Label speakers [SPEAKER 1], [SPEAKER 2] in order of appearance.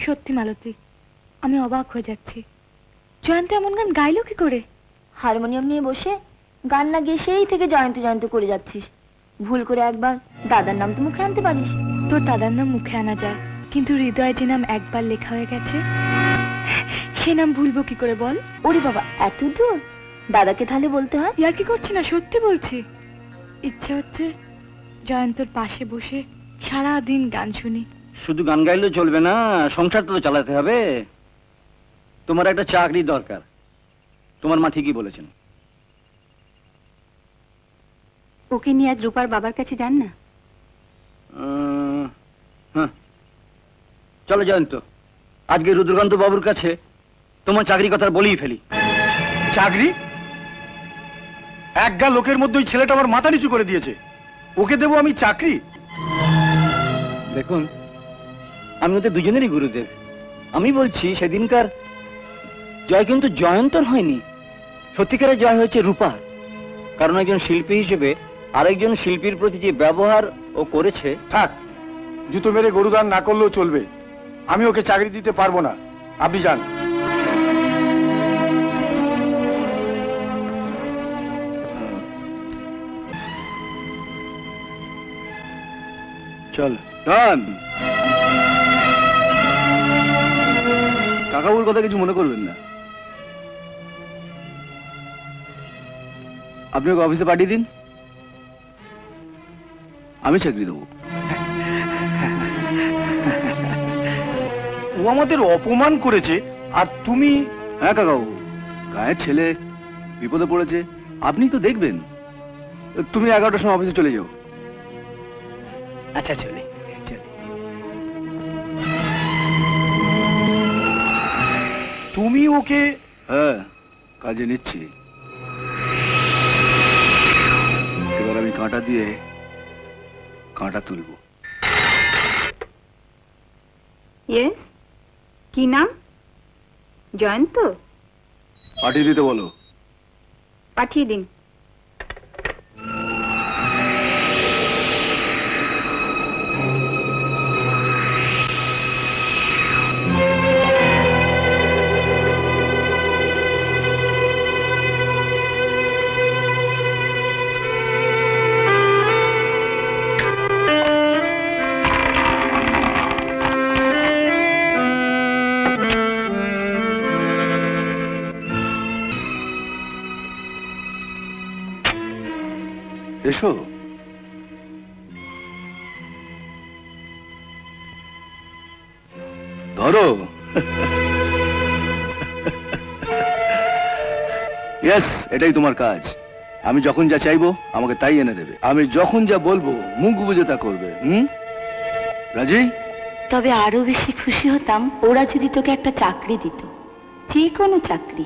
[SPEAKER 1] সত্যি মালতী, আমি অবাক হয়ে যাচ্ছি। জয়ন্ত এমন গান গাইলো কি করে?
[SPEAKER 2] হারমোনিয়াম নিয়ে বসে গান না গিয়ে সেই থেকে জয়ন্ত জয়ন্ত করে যাচ্ছিস। ভুল করে একবার দাদার নাম তো মুখে আনতে পারিস।
[SPEAKER 1] তোর দাদার নাম মুখে আনা যায়, কিন্তু হৃদয়ে যে নাম একবার লেখা হয়ে গেছে সে নাম ভুলবো কি করে বল?
[SPEAKER 2] ওরে বাবা, এত দূর? দাদাকে তাহলে বলতে হয়।
[SPEAKER 1] ইয়ার কি করছি না, সত্যি বলছি। ইচ্ছে হচ্ছে জয়ন্তর পাশে বসে সারা দিন গান শুনি।
[SPEAKER 3] শুধু গান গাইলেও চলবে না, সংসার তো চালাতে হবে। তোমার একটা চাকরি দরকার। তোমার মা ঠিকই বলেছেন।
[SPEAKER 2] ওকে নিয়ে আজ রূপার বাবার কাছে যান না?
[SPEAKER 3] হ্যাঁ, চলো জয়ন্ত, আজকে রুদ্রকান্ত বাবুর কাছে তোমার চাকরি কথা বলেই ফেলি।
[SPEAKER 4] চাকরি? একগা লোকের মধ্যে ওই ছেলেটা আমার মাথা নিচু করে দিয়েছে, ওকে দেবো আমি চাকরি?
[SPEAKER 3] দেখুন, আমি ওদের দুজনেরই গুরুদেব। আমি বলছি সেদিনকার জয় কিন্তু জয়ন্তর হয়নি, সত্যিকারের জয় হয়েছে রূপা। কারণ একজন শিল্পী হিসেবে আরেকজন শিল্পীর প্রতি যে ব্যবহার ও করেছে।
[SPEAKER 4] থাক, জুতো মেরে গরু গান না করলেও চলবে। আমি ওকে চাকরি দিতে পারবো না, আপনি যান।
[SPEAKER 3] চল ডান। কাকাবুর কথা কিছু মনে করবেন না, আপনি ওকে অফিসে পাঠিয়ে দিন, আমি চাকরি দেবো।
[SPEAKER 4] ও আমাদের অপমান করেছে আর তুমি?
[SPEAKER 3] হ্যাঁ কাকাবু, গায়ের ছেলে বিপদে পড়েছে, আপনি তো দেখবেন। তুমি 11টার সময় অফিসে চলে যাও। আচ্ছা চলে।
[SPEAKER 4] তুমি ওকে?
[SPEAKER 3] হ্যাঁ, কাজে নিচ্ছি। এবার আমি কাঁটা দিয়ে কাঁটা তুলব।
[SPEAKER 2] ইয়েস, কি নাম? জয়ন্ত?
[SPEAKER 3] পাঠিয়ে দিতে বলো।
[SPEAKER 2] পাঠিয়ে দিন।
[SPEAKER 3] এসো। ধরো। ইয়েস, এটাই তোমার কাজ। আমি যখন যা চাইবো আমাকে তাই এনে দেবে। আমি যখন যা বলবো মুখ বুঝে তা করবে। রাজি?
[SPEAKER 2] তবে আরো বেশি খুশি হতাম ওরা যদি তোকে একটা চাকরি দিত, যে কোনো চাকরি।